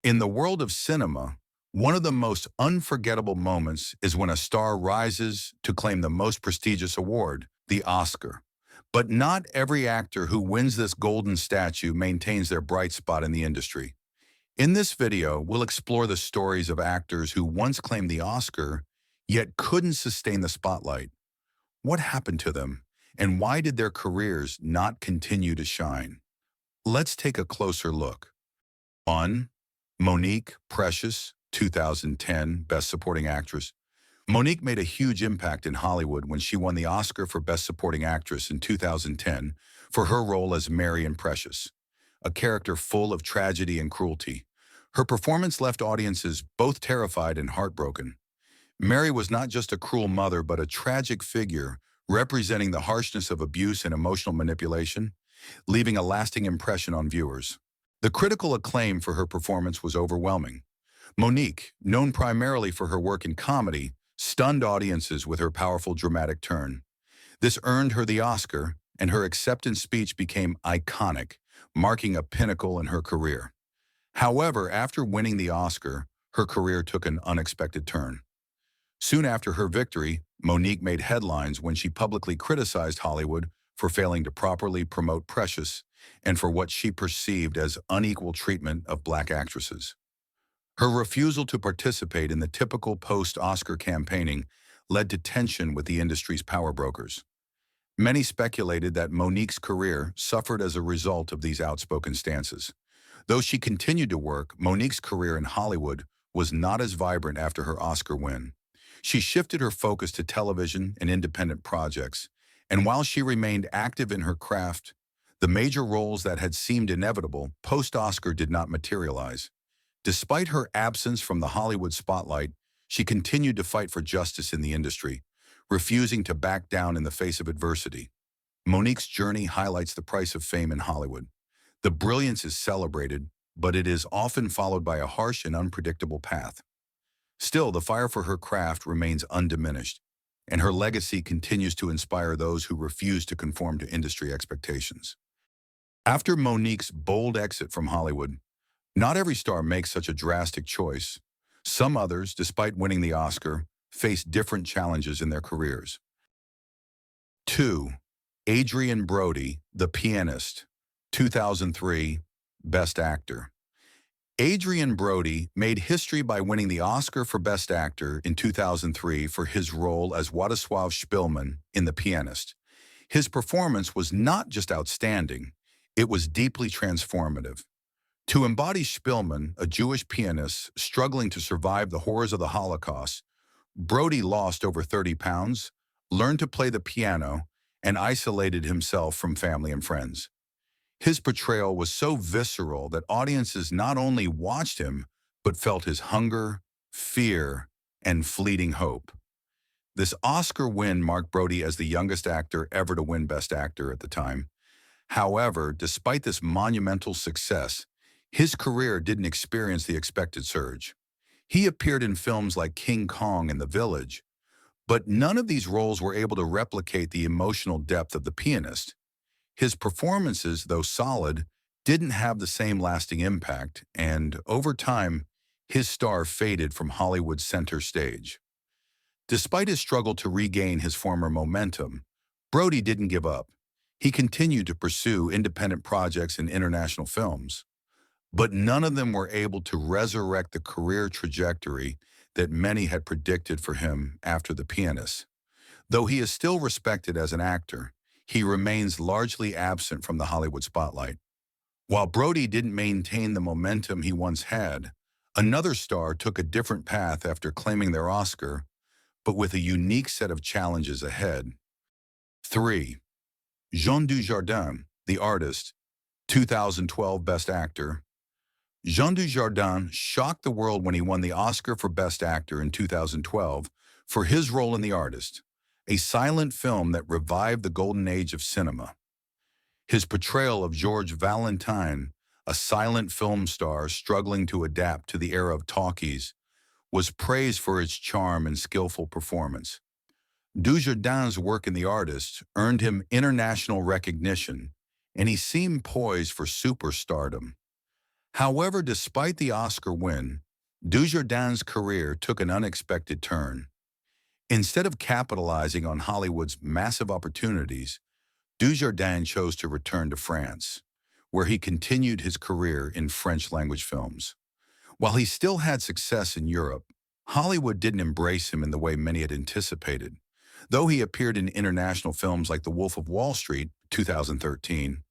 In the world of cinema, one of the most unforgettable moments is when a star rises to claim the most prestigious award, the Oscar. But not every actor who wins this golden statue maintains their bright spot in the industry. In this video, we'll explore the stories of actors who once claimed the Oscar, yet couldn't sustain the spotlight. What happened to them, and why did their careers not continue to shine? Let's take a closer look. 1. MoNique Precious, 2010 Best Supporting Actress. MoNique made a huge impact in Hollywood when she won the Oscar for Best Supporting Actress in 2010 for her role as Mary in Precious, a character full of tragedy and cruelty. Her performance left audiences both terrified and heartbroken. Mary was not just a cruel mother, but a tragic figure representing the harshness of abuse and emotional manipulation, leaving a lasting impression on viewers. The critical acclaim for her performance was overwhelming. MoNique, known primarily for her work in comedy, stunned audiences with her powerful dramatic turn. This earned her the Oscar, and her acceptance speech became iconic, marking a pinnacle in her career. However, after winning the Oscar, her career took an unexpected turn. Soon after her victory, MoNique made headlines when she publicly criticized Hollywood for failing to properly promote Precious and for what she perceived as unequal treatment of black actresses. Her refusal to participate in the typical post-Oscar campaigning led to tension with the industry's power brokers. Many speculated that MoNique's career suffered as a result of these outspoken stances. Though she continued to work, MoNique's career in Hollywood was not as vibrant after her Oscar win. She shifted her focus to television and independent projects, and while she remained active in her craft, the major roles that had seemed inevitable post-Oscar did not materialize. Despite her absence from the Hollywood spotlight, she continued to fight for justice in the industry, refusing to back down in the face of adversity. MoNique's journey highlights the price of fame in Hollywood. The brilliance is celebrated, but it is often followed by a harsh and unpredictable path. Still, the fire for her craft remains undiminished, and her legacy continues to inspire those who refuse to conform to industry expectations. After MoNique's bold exit from Hollywood, not every star makes such a drastic choice. Some others, despite winning the Oscar, face different challenges in their careers. 2. Adrien Brody, The Pianist, 2003 Best Actor. Adrien Brody made history by winning the Oscar for Best Actor in 2003 for his role as Władysław Szpilman in The Pianist. His performance was not just outstanding, it was deeply transformative. To embody Szpilman, a Jewish pianist struggling to survive the horrors of the Holocaust, Brody lost over 30 pounds, learned to play the piano, and isolated himself from family and friends. His portrayal was so visceral that audiences not only watched him, but felt his hunger, fear, and fleeting hope. This Oscar win marked Brody as the youngest actor ever to win Best Actor at the time. However, despite this monumental success, his career didn't experience the expected surge. He appeared in films like King Kong and The Village, but none of these roles were able to replicate the emotional depth of The Pianist. His performances, though solid, didn't have the same lasting impact, and over time, his star faded from Hollywood's center stage. Despite his struggle to regain his former momentum, Brody didn't give up. He continued to pursue independent projects and international films, but none of them were able to resurrect the career trajectory that many had predicted for him after The Pianist. Though he is still respected as an actor, he remains largely absent from the Hollywood spotlight. While Brody didn't maintain the momentum he once had, another star took a different path after claiming their Oscar, but with a unique set of challenges ahead. 3. Jean Dujardin, The Artist, 2012 Best Actor. Jean Dujardin shocked the world when he won the Oscar for Best Actor in 2012 for his role in The Artist, a silent film that revived the golden age of cinema. His portrayal of Georges Valentine, a silent film star struggling to adapt to the era of talkies, was praised for its charm and skillful performance. Dujardin's work in The Artist earned him international recognition, and he seemed poised for superstardom. However, despite the Oscar win, Dujardan's career took an unexpected turn. Instead of capitalizing on Hollywood's massive opportunities, Dujardin chose to return to France, where he continued his career in French-language films. While he still had success in Europe, Hollywood didn't embrace him in the way many had anticipated. Though he appeared in international films like The Wolf of Wall Street, 2013,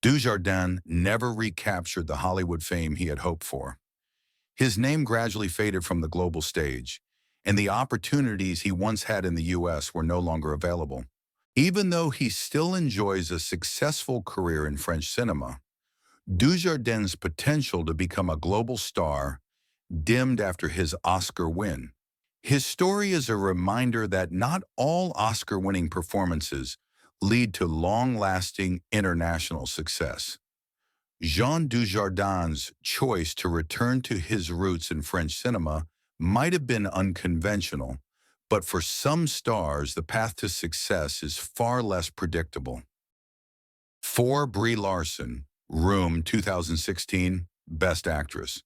Dujardin never recaptured the Hollywood fame he had hoped for. His name gradually faded from the global stage, and the opportunities he once had in the U.S. were no longer available. Even though he still enjoys a successful career in French cinema, Dujardin's potential to become a global star dimmed after his Oscar win. His story is a reminder that not all Oscar-winning performances lead to long-lasting international success. Jean Dujardin's choice to return to his roots in French cinema might have been unconventional, but for some stars, the path to success is far less predictable. 4. Brie Larson, Room 2016, Best Actress.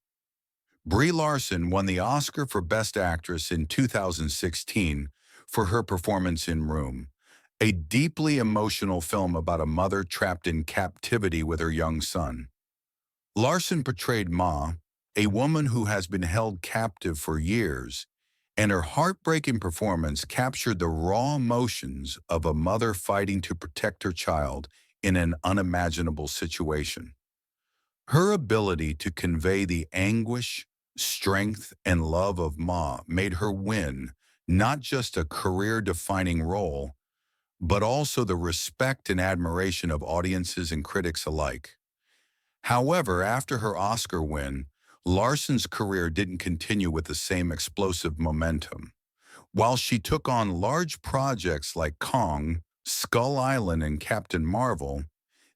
Brie Larson won the Oscar for Best Actress in 2016 for her performance in Room, a deeply emotional film about a mother trapped in captivity with her young son. Larson portrayed Ma, a woman who has been held captive for years, and her heartbreaking performance captured the raw emotions of a mother fighting to protect her child in an unimaginable situation. Her ability to convey the anguish, strength, and love of Ma made her win not just a career-defining role, but also the respect and admiration of audiences and critics alike. However, after her Oscar win, Larson's career didn't continue with the same explosive momentum. While she took on large projects like Kong, Skull Island, and Captain Marvel,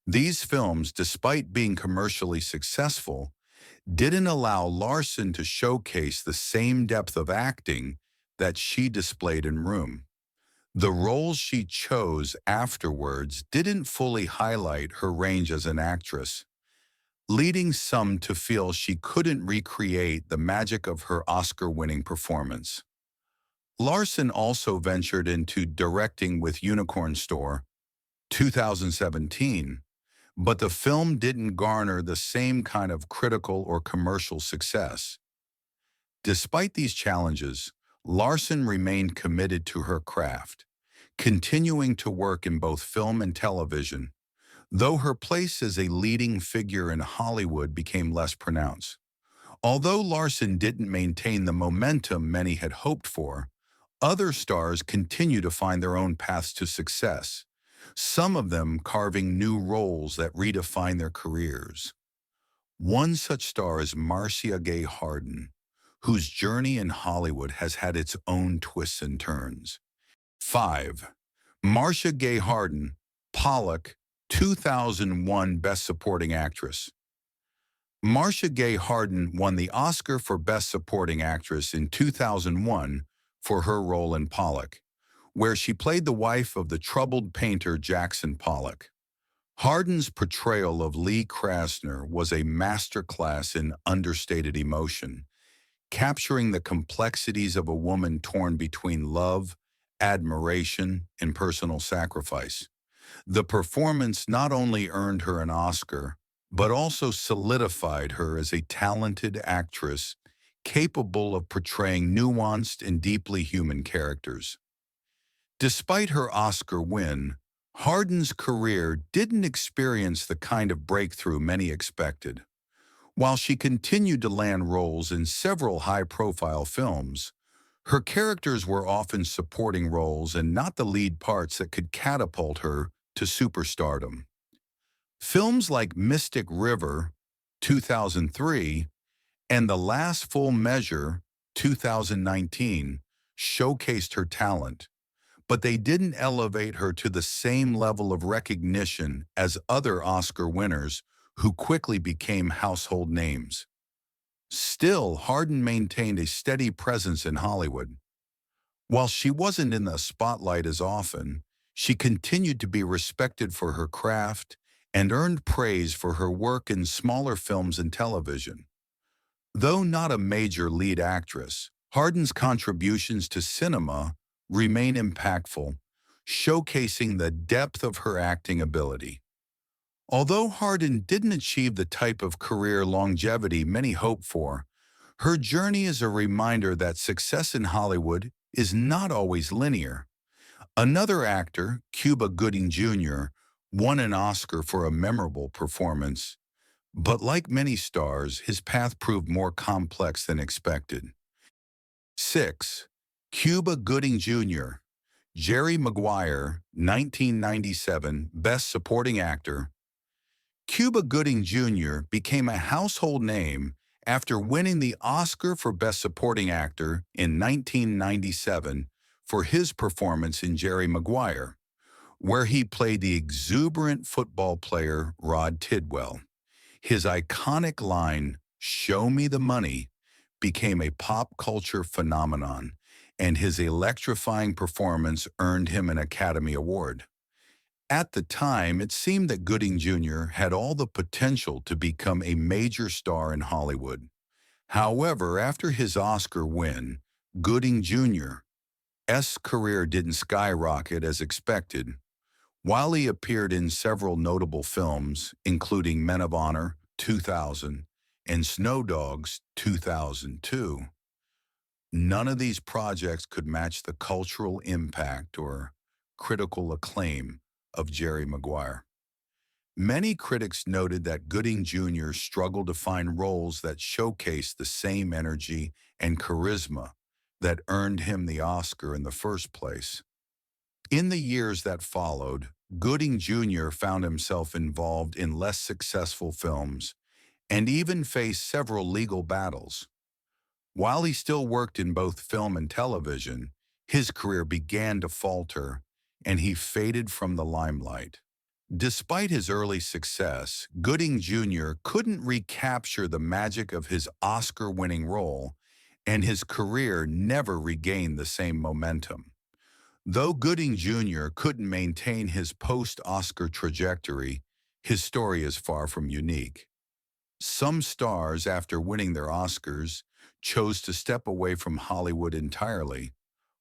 these films, despite being commercially successful, didn't allow Larson to showcase the same depth of acting that she displayed in Room. The roles she chose afterwards didn't fully highlight her range as an actress, leading some to feel she couldn't recreate the magic of her Oscar-winning performance. Larson also ventured into directing with Unicorn Store, 2017, but the film didn't garner the same kind of critical or commercial success. Despite these challenges, Larson remained committed to her craft, continuing to work in both film and television, though her place as a leading figure in Hollywood became less pronounced. Although Larson didn't maintain the momentum many had hoped for, other stars continue to find their own paths to success, some of them carving new roles that redefine their careers. One such star is Marcia Gay Harden, whose journey in Hollywood has had its own twists and turns. 5. Marcia Gay Harden, Pollock, 2001 Best Supporting Actress. Marcia Gay Harden won the Oscar for Best Supporting Actress in 2001 for her role in Pollock, where she played the wife of the troubled painter Jackson Pollock. Harden's portrayal of Lee Krasner was a masterclass in understated emotion, capturing the complexities of a woman torn between love, admiration, and personal sacrifice. The performance not only earned her an Oscar, but also solidified her as a talented actress capable of portraying nuanced and deeply human characters. Despite her Oscar win, Harden's career didn't experience the kind of breakthrough many expected. While she continued to land roles in several high-profile films, her characters were often supporting roles and not the lead parts that could catapult her to superstardom. Films like Mystic River, 2003, and The Last Full Measure, 2019, showcased her talent, but they didn't elevate her to the same level of recognition as other Oscar winners who quickly became household names. Still, Harden maintained a steady presence in Hollywood. While she wasn't in the spotlight as often, she continued to be respected for her craft and earned praise for her work in smaller films and television. Though not a major lead actress, Harden's contributions to cinema remain impactful, showcasing the depth of her acting ability. Although Harden didn't achieve the type of career longevity many hope for, her journey is a reminder that success in Hollywood is not always linear. Another actor, Cuba Gooding Jr., won an Oscar for a memorable performance, but like many stars, his path proved more complex than expected. 6. Cuba Gooding Jr. Jerry Maguire, 1997, Best Supporting Actor. Cuba Gooding Jr. became a household name after winning the Oscar for Best Supporting Actor in 1997 for his performance in Jerry Maguire, where he played the exuberant football player Rod Tidwell. His iconic line, "Show me the money," became a pop culture phenomenon, and his electrifying performance earned him an Academy Award. At the time, it seemed that Gooding Jr. had all the potential to become a major star in Hollywood. However, after his Oscar win, Gooding Jr.'s career didn't skyrocket as expected. While he appeared in several notable films, including Men of Honor, 2000, and Snow Dogs, 2002, none of these projects could match the cultural impact or critical acclaim of Jerry Maguire. Many critics noted that Gooding Jr. struggled to find roles that showcased the same energy and charisma that earned him the Oscar in the first place. In the years that followed, Gooding Jr. found himself involved in less successful films and even faced several legal battles. While he still worked in both film and television, his career began to falter and he faded from the limelight. Despite his early success, Gooding Jr. couldn't recapture the magic of his Oscar-winning role, and his career never regained the same momentum. Though Gooding Jr. couldn't maintain his post-Oscar trajectory, his story is far from unique. Some stars, after winning their Oscars, chose to step away from Hollywood entirely,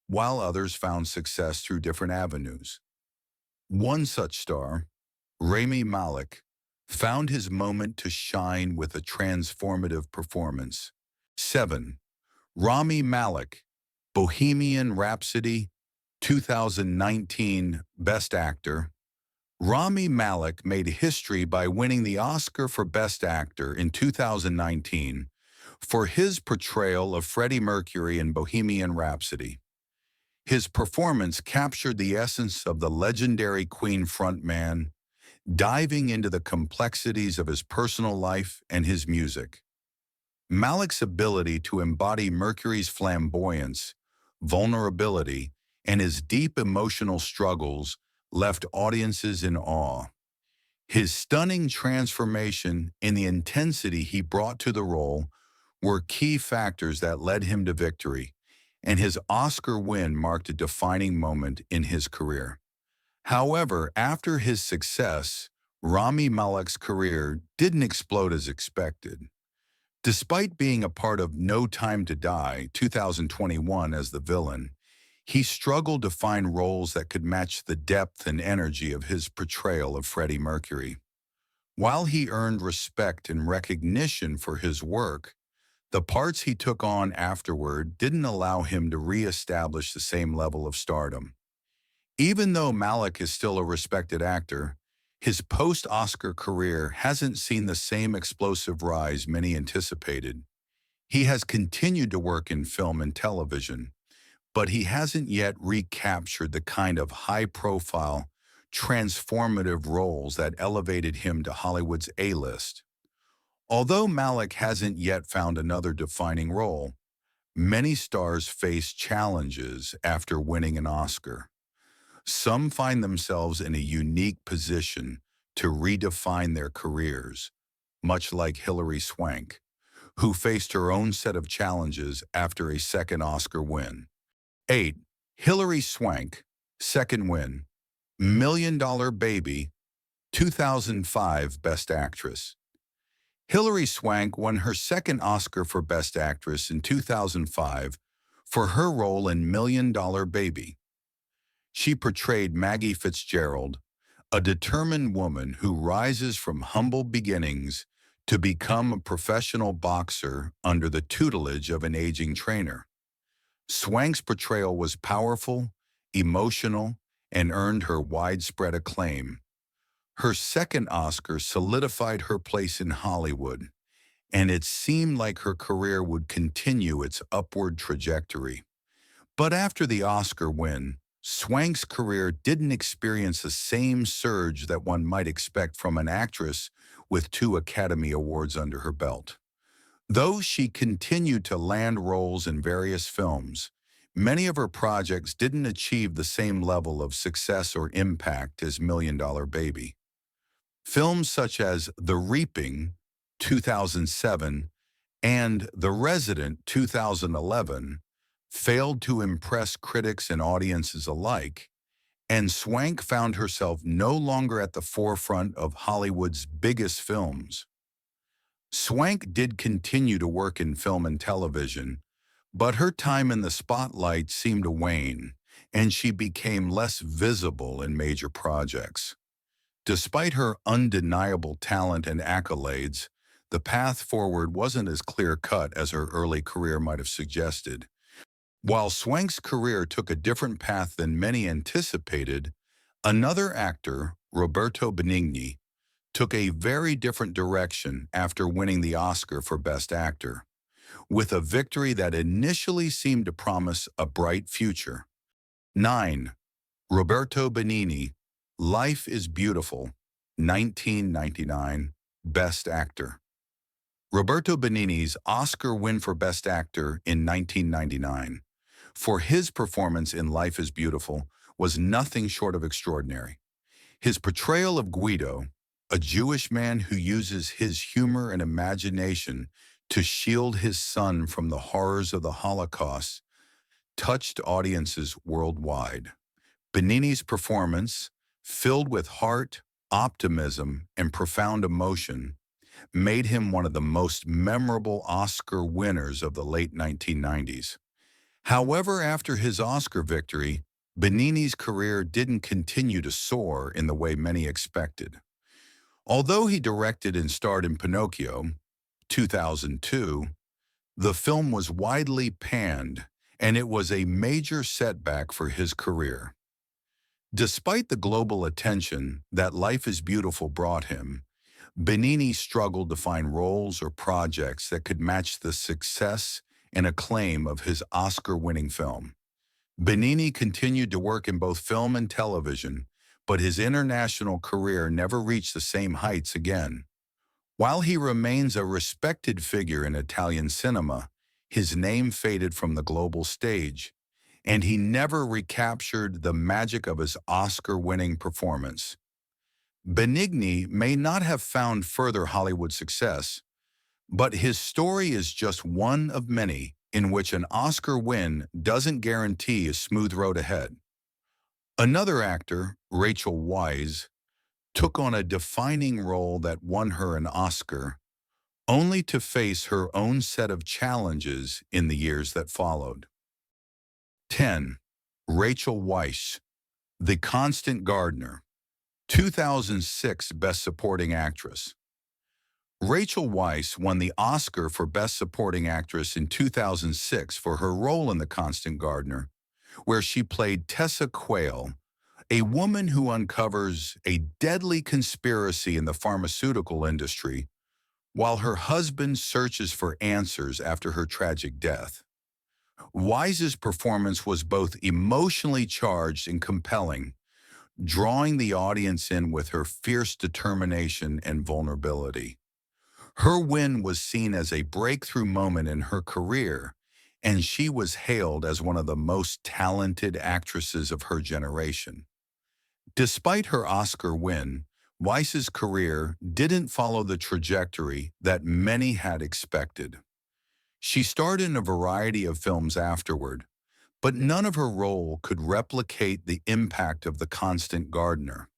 while others found success through different avenues. One such star, Ramy Malik, found his moment to shine with a transformative performance. 7. Ramy Malik, Bohemian Rhapsody, 2019 Best Actor. Ramy Malik made history by winning the Oscar for Best Actor in 2019 for his portrayal of Freddie Mercury in Bohemian Rhapsody. His performance captured the essence of the legendary Queen frontman, diving into the complexities of his personal life and his music. Malik's ability to embody Mercury's flamboyance, vulnerability, and his deep emotional struggles left audiences in awe. His stunning transformation and the intensity he brought to the role were key factors that led him to victory, and his Oscar win marked a defining moment in his career. However, after his success, Ramy Malek's career didn't explode as expected. Despite being a part of No Time to Die, 2021 as the villain, he struggled to find roles that could match the depth and energy of his portrayal of Freddie Mercury. While he earned respect and recognition for his work, the parts he took on afterward didn't allow him to re-establish the same level of stardom. Even though Malik is still a respected actor, his post-Oscar career hasn't seen the same explosive rise many anticipated. He has continued to work in film and television, but he hasn't yet recaptured the kind of high-profile, transformative roles that elevated him to Hollywood's A-list. Although Malik hasn't yet found another defining role, many stars face challenges after winning an Oscar. Some find themselves in a unique position to redefine their careers, much like Hilary Swank, who faced her own set of challenges after a second Oscar win. 8. Hilary Swank, second win, Million Dollar Baby, 2005 Best Actress. Hilary Swank won her second Oscar for Best Actress in 2005 for her role in Million Dollar Baby. She portrayed Maggie Fitzgerald, a determined woman who rises from humble beginnings to become a professional boxer under the tutelage of an aging trainer. Swank's portrayal was powerful, emotional, and earned her widespread acclaim. Her second Oscar solidified her place in Hollywood, and it seemed like her career would continue its upward trajectory. But after the Oscar win, Swank's career didn't experience the same surge that one might expect from an actress with 2 Academy Awards under her belt. Though she continued to land roles in various films, many of her projects didn't achieve the same level of success or impact as Million Dollar Baby. Films such as The Reaping, 2007, and The Resident, 2011, failed to impress critics and audiences alike, and Swank found herself no longer at the forefront of Hollywood's biggest films. Swank did continue to work in film and television, but her time in the spotlight seemed to wane, and she became less visible in major projects. Despite her undeniable talent and accolades, the path forward wasn't as clear-cut as her early career might have suggested. While Swank's career took a different path than many anticipated, another actor, Roberto Benini, took a very different direction after winning the Oscar for Best Actor, with a victory that initially seemed to promise a bright future. 9. Roberto Benini, Life is Beautiful, 1999, Best Actor. Roberto Benini's Oscar win for Best Actor in 1999 for his performance in Life is Beautiful was nothing short of extraordinary. His portrayal of Guido, a Jewish man who uses his humor and imagination to shield his son from the horrors of the Holocaust, touched audiences worldwide. Benini's performance, filled with heart, optimism, and profound emotion, made him one of the most memorable Oscar winners of the late 1990s. However, after his Oscar victory, Benini's career didn't continue to soar in the way many expected. Although he directed and starred in Pinocchio, 2002, the film was widely panned, and it was a major setback for his career. Despite the global attention that Life is Beautiful brought him, Benini struggled to find roles or projects that could match the success and acclaim of his Oscar-winning film. Benini continued to work in both film and television, but his international career never reached the same heights again. While he remains a respected figure in Italian cinema, his name faded from the global stage, and he never recaptured the magic of his Oscar-winning performance. Benigni may not have found further Hollywood success, but his story is just one of many in which an Oscar win doesn't guarantee a smooth road ahead. Another actor, Rachel Weisz, took on a defining role that won her an Oscar, only to face her own set of challenges in the years that followed. 10. Rachel Weisz, The Constant Gardener, 2006 Best Supporting Actress. Rachel Weisz won the Oscar for Best Supporting Actress in 2006 for her role in The Constant Gardener, where she played Tessa Quayle, a woman who uncovers a deadly conspiracy in the pharmaceutical industry while her husband searches for answers after her tragic death. Weisz's performance was both emotionally charged and compelling, drawing the audience in with her fierce determination and vulnerability. Her win was seen as a breakthrough moment in her career, and she was hailed as one of the most talented actresses of her generation. Despite her Oscar win, Weiss's career didn't follow the trajectory that many had expected. She starred in a variety of films afterward, but none of her role could replicate the impact of The Constant Gardener.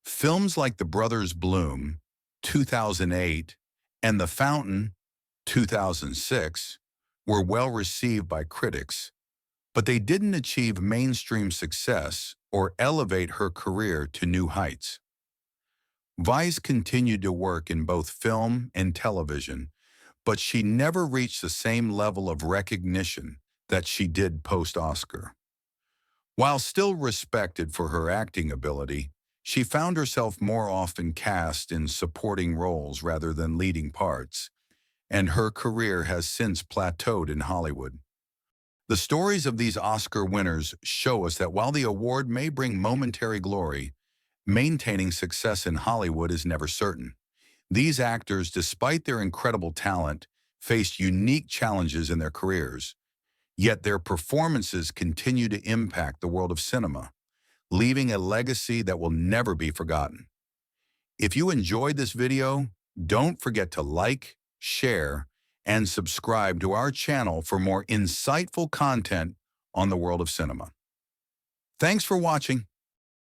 Films like The Brothers Bloom, 2008, and The Fountain, 2006, were well received by critics, but they didn't achieve mainstream success or elevate her career to new heights. Weiss continued to work in both film and television, but she never reached the same level of recognition that she did post-Oscar. While still respected for her acting ability, she found herself more often cast in supporting roles rather than leading parts, and her career has since plateaued in Hollywood. The stories of these Oscar winners show us that while the award may bring momentary glory, maintaining success in Hollywood is never certain. These actors, despite their incredible talent, faced unique challenges in their careers, yet their performances continue to impact the world of cinema, leaving a legacy that will never be forgotten. If you enjoyed this video, don't forget to like, share, and subscribe to our channel for more insightful content on the world of cinema. Thanks for watching.